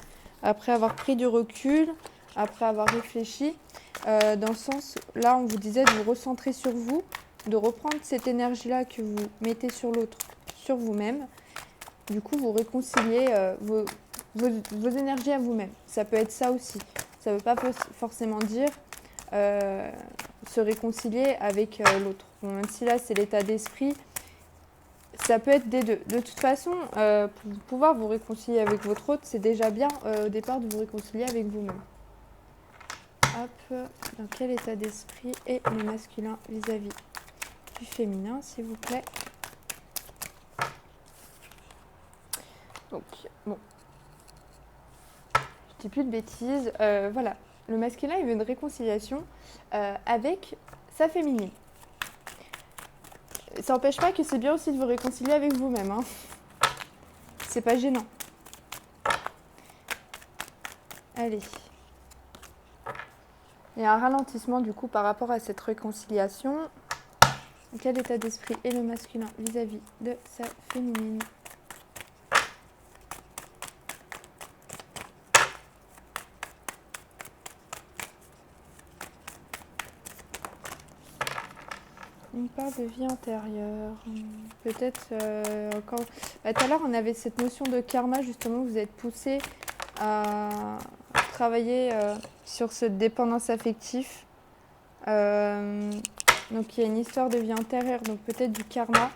Après avoir pris du recul, après avoir réfléchi, dans le sens, là, on vous disait de vous recentrer sur vous, de reprendre cette énergie-là que vous mettez sur l'autre, sur vous-même. Du coup, vous réconciliez vos énergies à vous-même. Ça peut être ça aussi. Ça ne veut pas forcément dire se réconcilier avec l'autre. Bon, même si là, c'est l'état d'esprit, ça peut être des deux. De toute façon, pour pouvoir vous réconcilier avec votre autre, c'est déjà bien au départ de vous réconcilier avec vous-même. Hop, dans quel état d'esprit est le masculin vis-à-vis du féminin, s'il vous plaît? Donc, bon. Je dis plus de bêtises. Voilà. Le masculin, il veut une réconciliation avec sa féminine. ça n'empêche pas que c'est bien aussi de vous réconcilier avec vous-même. Hein. C'est pas gênant. Allez. Il y a un ralentissement du coup par rapport à cette réconciliation. Quel état d'esprit est le masculin vis-à-vis de sa féminine? On parle de vie antérieure. Peut-être encore... tout à l'heure, on avait cette notion de karma, justement, vous êtes poussé à travailler sur cette dépendance affective. Donc, il y a une histoire de vie antérieure, donc peut-être du karma.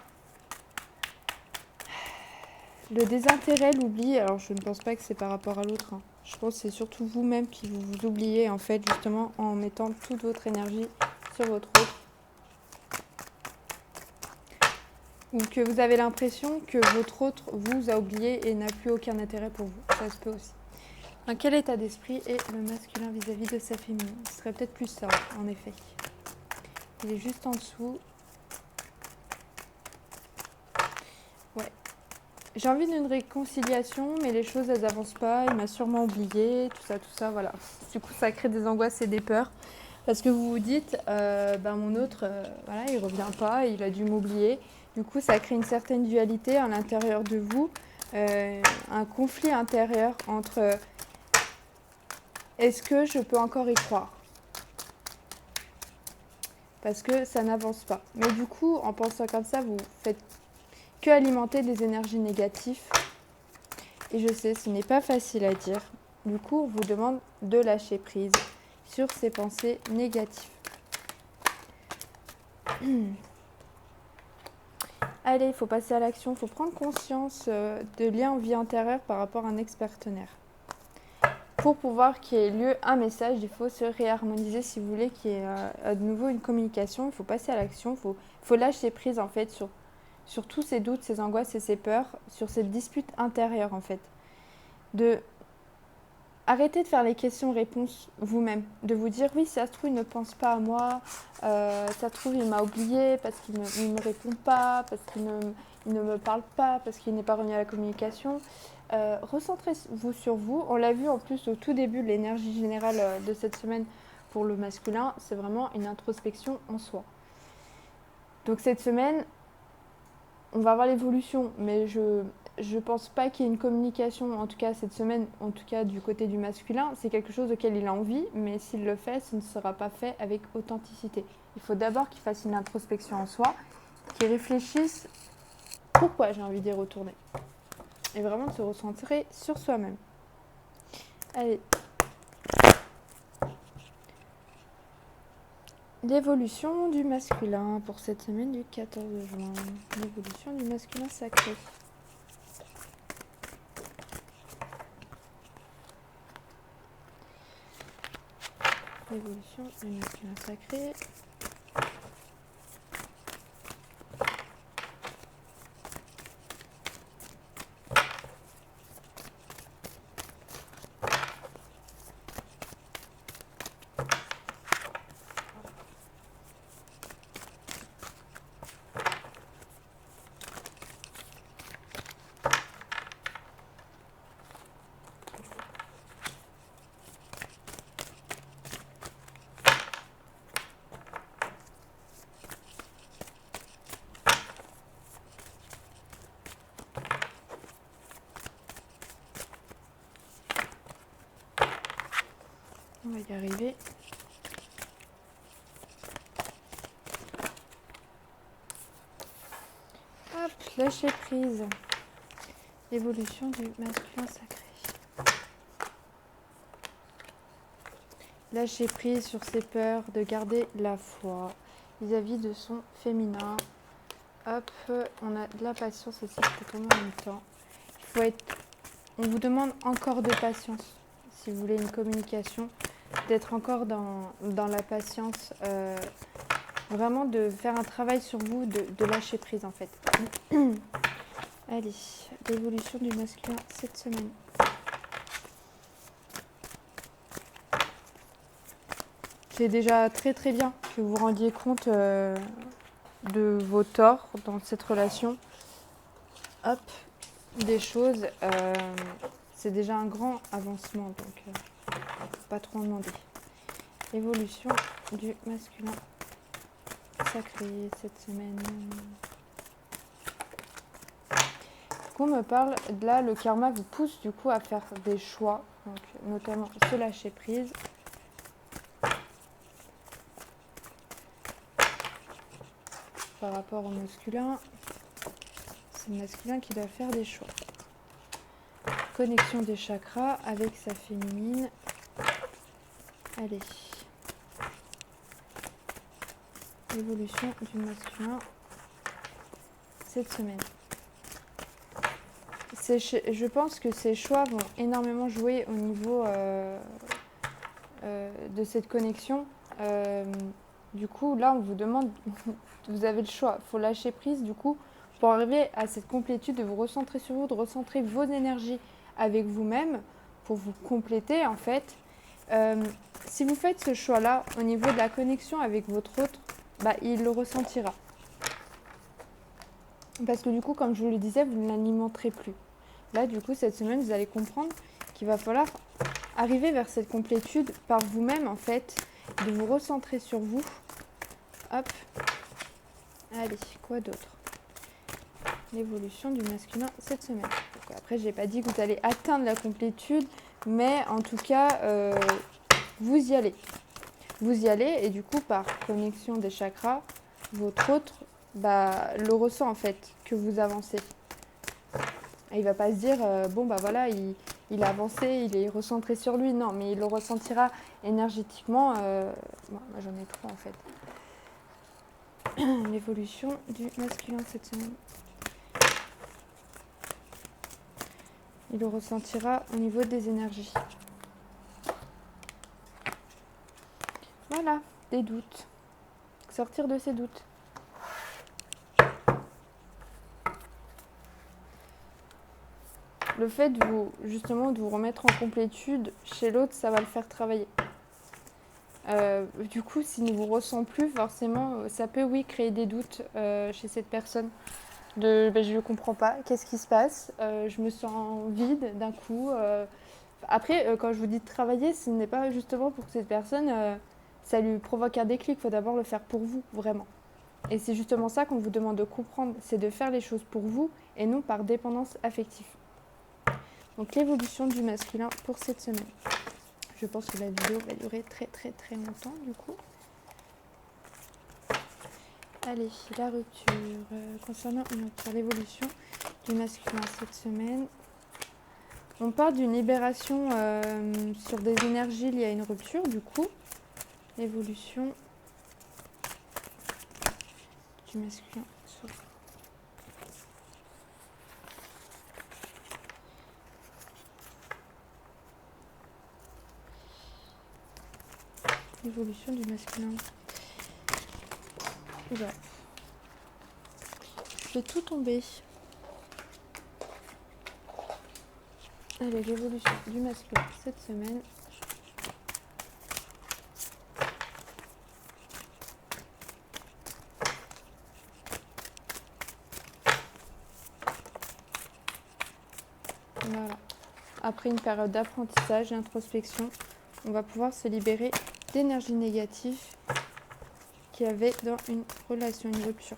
Le désintérêt, l'oubli, alors je ne pense pas que c'est par rapport à l'autre. Hein. Je pense que c'est surtout vous-même qui vous oubliez, en fait, justement, en mettant toute votre énergie sur votre autre. Ou que vous avez l'impression que votre autre vous a oublié et n'a plus aucun intérêt pour vous. Ça se peut aussi. Dans quel état d'esprit est le masculin vis-à-vis de sa féminine? Ce serait peut-être plus ça, en effet. Il est juste en dessous. Ouais. J'ai envie d'une réconciliation, mais les choses, elles n'avancent pas. Il m'a sûrement oublié, tout ça, voilà. Du coup, ça crée des angoisses et des peurs. Parce que vous vous dites, mon autre, voilà, il revient pas, il a dû m'oublier. Du coup, ça crée une certaine dualité à l'intérieur de vous, un conflit intérieur entre est-ce que je peux encore y croire? Parce que ça n'avance pas. Mais du coup, en pensant comme ça, vous faites que alimenter des énergies négatives. Et je sais, ce n'est pas facile à dire. Du coup, on vous demande de lâcher prise sur ces pensées négatives. Allez, il faut passer à l'action, il faut prendre conscience de liens en vie antérieure par rapport à un ex-partenaire. Pour pouvoir qu'il y ait lieu un message, il faut se réharmoniser si vous voulez qu'il y ait de nouveau une communication. Il faut passer à l'action, il faut lâcher prise en fait sur tous ces doutes, ces angoisses et ces peurs, sur cette dispute intérieure en fait. Arrêtez de faire les questions-réponses vous-même, de vous dire oui, ça se trouve, il ne pense pas à moi, ça se trouve, il m'a oublié parce qu'il ne me répond pas, parce qu'il ne me parle pas, parce qu'il n'est pas revenu à la communication. Recentrez-vous sur vous. On l'a vu en plus au tout début, l'énergie générale de cette semaine pour le masculin, c'est vraiment une introspection en soi. Donc cette semaine, on va voir l'évolution, mais je pense pas qu'il y ait une communication, en tout cas cette semaine, en tout cas du côté du masculin. C'est quelque chose auquel il a envie, mais s'il le fait, ce ne sera pas fait avec authenticité. Il faut d'abord qu'il fasse une introspection en soi, qu'il réfléchisse pourquoi j'ai envie d'y retourner. Et vraiment de se recentrer sur soi-même. Allez. L'évolution du masculin pour cette semaine du 14 juin. L'évolution du masculin sacré. L'évolution du masculin sacré. On va y arriver. Hop, lâcher prise. L'évolution du masculin sacré. Lâcher prise sur ses peurs, de garder la foi vis-à-vis de son féminin. Hop, on a de la patience aussi, c'est comme en même temps. On vous demande encore de patience si vous voulez une communication, d'être encore dans la patience, vraiment de faire un travail sur vous, de lâcher prise en fait. Allez, l'évolution du masculin cette semaine. C'est déjà très très bien que vous vous rendiez compte de vos torts dans cette relation. Hop, des choses, c'est déjà un grand avancement, donc pas trop en demander. Évolution du masculin sacré cette semaine. Du coup, on me parle de là, le karma vous pousse du coup à faire des choix, donc notamment se lâcher prise. Par rapport au masculin, c'est le masculin qui doit faire des choix. Connexion des chakras avec sa féminine. Allez. Évolution du masculin cette semaine. Je pense que ces choix vont énormément jouer au niveau de cette connexion. Du coup, là, on vous demande, vous avez le choix, il faut lâcher prise, du coup, pour arriver à cette complétude, de vous recentrer sur vous, de recentrer vos énergies avec vous-même, pour vous compléter, en fait. Si vous faites ce choix-là, au niveau de la connexion avec votre autre, il le ressentira. Parce que du coup, comme je vous le disais, vous ne l'alimenterez plus. Là, du coup, cette semaine, vous allez comprendre qu'il va falloir arriver vers cette complétude par vous-même, en fait, de vous recentrer sur vous. Hop. Allez, quoi d'autre? L'évolution du masculin cette semaine. Donc, après, je n'ai pas dit que vous allez atteindre la complétude, mais en tout cas, vous y allez. Vous y allez et du coup, par connexion des chakras, votre autre le ressent en fait, que vous avancez. Et il ne va pas se dire, voilà, il a avancé, il est recentré sur lui. Non, mais il le ressentira énergétiquement. Moi, j'en ai trois en fait. L'évolution du masculin cette semaine. Il le ressentira au niveau des énergies. Voilà, des doutes. Sortir de ces doutes. Le fait de vous remettre en complétude chez l'autre, ça va le faire travailler. Du coup, s'il ne vous ressent plus, forcément, ça peut, oui, créer des doutes chez cette personne. Je ne comprends pas, qu'est-ce qui se passe, je me sens vide d'un coup. Après, quand je vous dis de travailler, ce n'est pas justement pour que cette personne, ça lui provoque un déclic. Il faut d'abord le faire pour vous, vraiment. Et c'est justement ça qu'on vous demande de comprendre, c'est de faire les choses pour vous et non par dépendance affective. Donc l'évolution du masculin pour cette semaine. Je pense que la vidéo va durer très très très longtemps du coup. Allez, la rupture. Concernant l'évolution du masculin cette semaine. On parle d'une libération sur des énergies liées à une rupture du coup. L'évolution du masculin sur l'évolution du masculin. Voilà. Je fais tout tomber. Allez, l'évolution du masculin cette semaine. Voilà. Après une période d'apprentissage et d'introspection, on va pouvoir se libérer d'énergie négative qu'il y avait dans une relation, une rupture.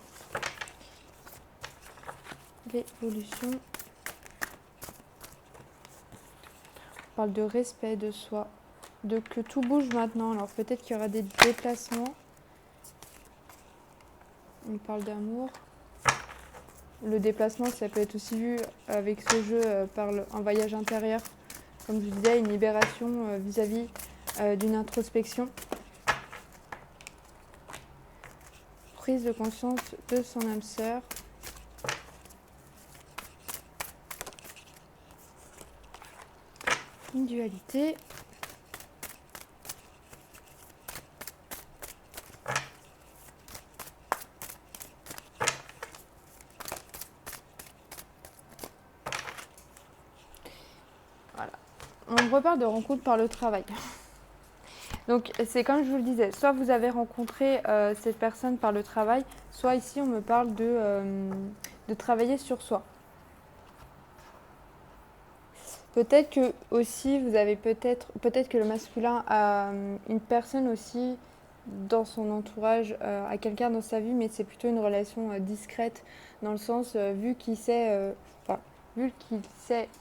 L'évolution. On parle de respect de soi, de que tout bouge maintenant. Alors peut-être qu'il y aura des déplacements. On parle d'amour. Le déplacement, ça peut être aussi vu avec ce jeu par un voyage intérieur. Comme je vous disais, une libération vis-à-vis d'une introspection. Prise de conscience de son âme sœur. Une dualité. Voilà. On reparle de rencontre par le travail. Donc c'est comme je vous le disais, soit vous avez rencontré cette personne par le travail, soit ici on me parle de travailler sur soi. Peut-être que aussi vous avez peut-être que le masculin a une personne aussi dans son entourage, a quelqu'un dans sa vie, mais c'est plutôt une relation discrète, dans le sens vu qu'il sait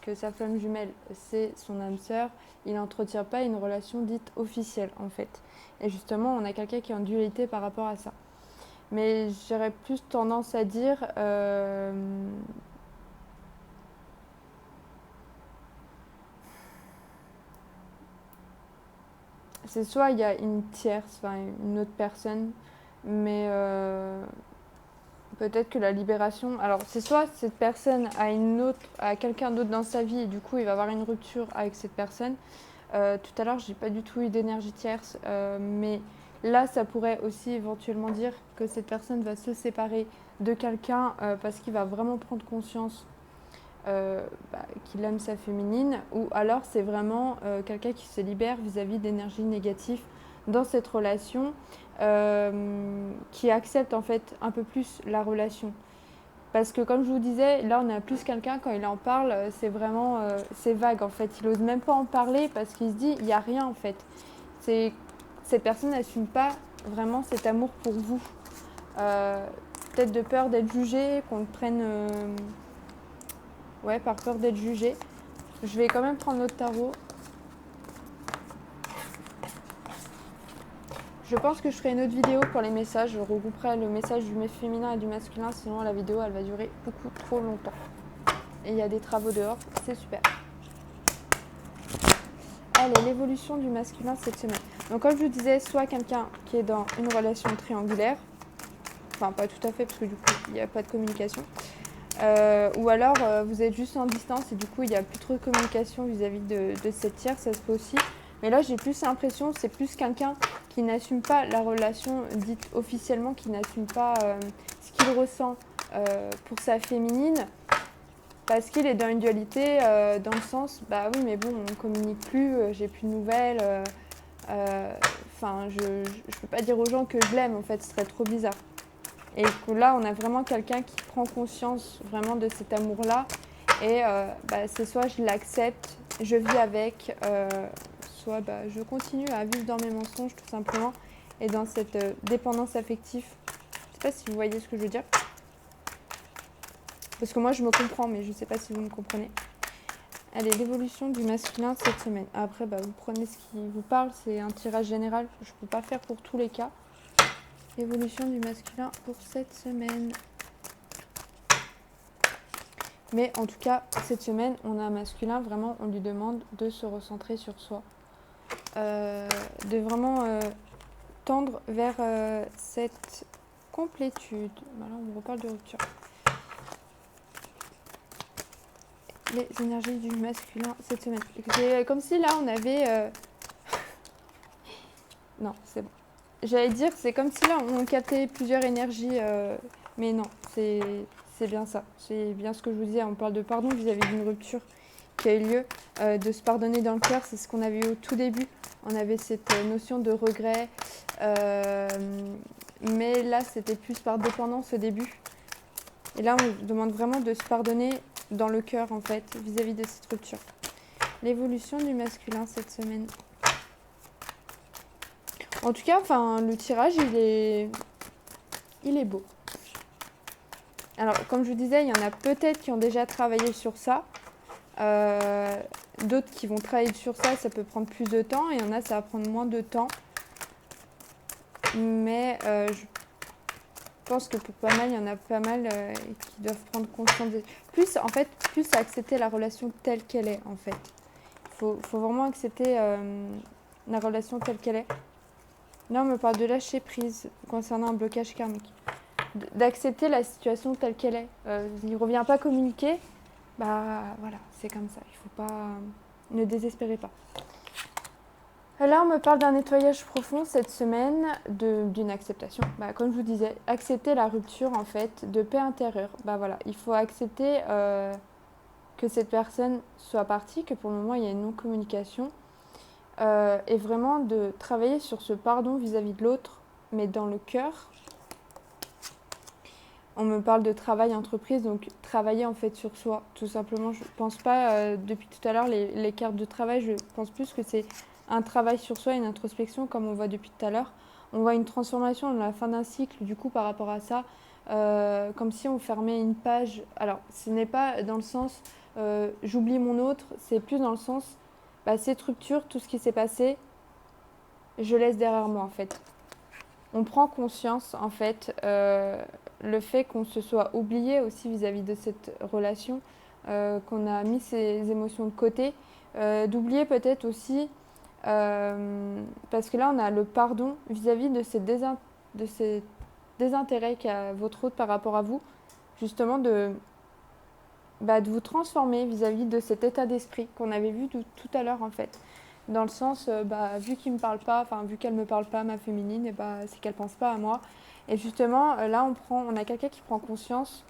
que sa flamme jumelle c'est son âme sœur, il n'entretient pas une relation dite officielle en fait. Et justement, on a quelqu'un qui est en dualité par rapport à ça. Mais j'aurais plus tendance à dire c'est soit il y a une tierce, enfin une autre personne, mais peut-être que la libération. Alors c'est soit cette personne a quelqu'un d'autre dans sa vie et du coup il va avoir une rupture avec cette personne. Tout à l'heure j'ai pas du tout eu d'énergie tierce, mais là ça pourrait aussi éventuellement dire que cette personne va se séparer de quelqu'un parce qu'il va vraiment prendre conscience qu'il aime sa féminine, ou alors c'est vraiment quelqu'un qui se libère vis-à-vis d'énergie négative dans cette relation, qui accepte en fait un peu plus la relation. Parce que comme je vous disais, là on a plus quelqu'un, quand il en parle, c'est vraiment c'est vague en fait. Il n'ose même pas en parler parce qu'il se dit il n'y a rien en fait. Cette personne n'assume pas vraiment cet amour pour vous. Peut-être de peur d'être jugé, qu'on le prenne par peur d'être jugé. Je vais quand même prendre notre tarot. Je pense que je ferai une autre vidéo pour les messages. Je regrouperai le message du féminin et du masculin, sinon la vidéo elle va durer beaucoup trop longtemps. Et il y a des travaux dehors, c'est super. Allez, l'évolution du masculin cette semaine. Donc comme je vous disais, soit quelqu'un qui est dans une relation triangulaire, enfin pas tout à fait parce que du coup il n'y a pas de communication, ou alors vous êtes juste en distance et du coup il n'y a plus trop de communication vis-à-vis de cette tierce, ça se peut aussi. Mais là j'ai plus l'impression c'est plus quelqu'un qui n'assume pas la relation dite officiellement, qui n'assume pas ce qu'il ressent pour sa féminine, parce qu'il est dans une dualité dans le sens bah oui mais bon on ne communique plus, j'ai plus de nouvelles, enfin je peux pas dire aux gens que je l'aime en fait, ce serait trop bizarre. Et que là, on a vraiment quelqu'un qui prend conscience vraiment de cet amour-là. Et c'est soit je l'accepte, je vis avec, soit je continue à vivre dans mes mensonges tout simplement. Et dans cette dépendance affective. Je ne sais pas si vous voyez ce que je veux dire. Parce que moi, je me comprends, mais je ne sais pas si vous me comprenez. Allez, l'évolution du masculin cette semaine. Après, vous prenez ce qui vous parle. C'est un tirage général. Je ne peux pas faire pour tous les cas. L'évolution du masculin pour cette semaine. Mais en tout cas, cette semaine, on a un masculin, vraiment, on lui demande de se recentrer sur soi. De vraiment tendre vers cette complétude. Là, on me reparle de rupture. Les énergies du masculin cette semaine. C'est comme si là, on avait... Non, c'est bon. J'allais dire, c'est comme si là, on captait plusieurs énergies, mais non, c'est bien ça. C'est bien ce que je vous disais, on parle de pardon vis-à-vis d'une rupture qui a eu lieu, de se pardonner dans le cœur, c'est ce qu'on avait eu au tout début. On avait cette notion de regret, mais là, c'était plus par dépendance au début. Et là, on demande vraiment de se pardonner dans le cœur, en fait, vis-à-vis de cette rupture. L'évolution du masculin cette semaine. En tout cas, le tirage, il est beau. Alors, comme je vous disais, il y en a peut-être qui ont déjà travaillé sur ça. D'autres qui vont travailler sur ça, ça peut prendre plus de temps. Et il y en a, ça va prendre moins de temps. Mais je pense que pour pas mal, il y en a pas mal qui doivent prendre conscience. Plus accepter la relation telle qu'elle est, en fait. Faut vraiment accepter la relation telle qu'elle est. Là, on me parle de lâcher prise concernant un blocage karmique. D'accepter la situation telle qu'elle est. Il ne revient pas communiquer. Voilà, c'est comme ça. Il faut pas... Ne désespérez pas. Là, on me parle d'un nettoyage profond cette semaine, d'une acceptation. Comme je vous disais, accepter la rupture, en fait, de paix intérieure. Voilà, il faut accepter que cette personne soit partie, que pour le moment, il y a une non-communication. Et vraiment de travailler sur ce pardon vis-à-vis de l'autre, mais dans le cœur. On me parle de travail entreprise, donc travailler en fait sur soi, tout simplement. Je pense pas, depuis tout à l'heure, les cartes de travail, je pense plus que c'est un travail sur soi, une introspection, comme on voit depuis tout à l'heure. On voit une transformation dans la fin d'un cycle, du coup, par rapport à ça, comme si on fermait une page. Alors, ce n'est pas dans le sens j'oublie mon autre, c'est plus dans le sens bah, cette rupture, tout ce qui s'est passé, je laisse derrière moi en fait. On prend conscience en fait le fait qu'on se soit oublié aussi vis-à-vis de cette relation, qu'on a mis ses émotions de côté, d'oublier peut-être aussi parce que là on a le pardon vis-à-vis de ces désintérêts qu'a votre autre par rapport à vous, justement de vous transformer vis-à-vis de cet état d'esprit qu'on avait vu tout à l'heure en fait. Dans le sens, vu qu'il me parle pas, enfin vu qu'elle me parle pas, ma féminine, et c'est qu'elle pense pas à moi. Et justement, là on a quelqu'un qui prend conscience.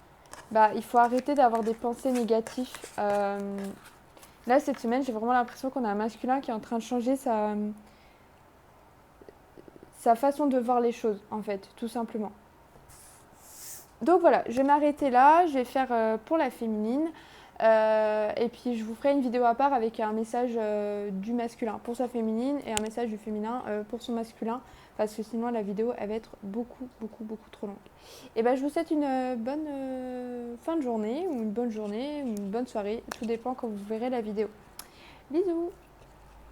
Il faut arrêter d'avoir des pensées négatives. Là cette semaine, j'ai vraiment l'impression qu'on a un masculin qui est en train de changer sa façon de voir les choses en fait, tout simplement. Donc voilà, je vais m'arrêter là, je vais faire pour la féminine. Et puis je vous ferai une vidéo à part avec un message du masculin pour sa féminine et un message du féminin pour son masculin, parce que sinon la vidéo elle va être beaucoup trop longue. Et je vous souhaite une bonne fin de journée ou une bonne journée ou une bonne soirée, tout dépend quand vous verrez la vidéo. Bisous.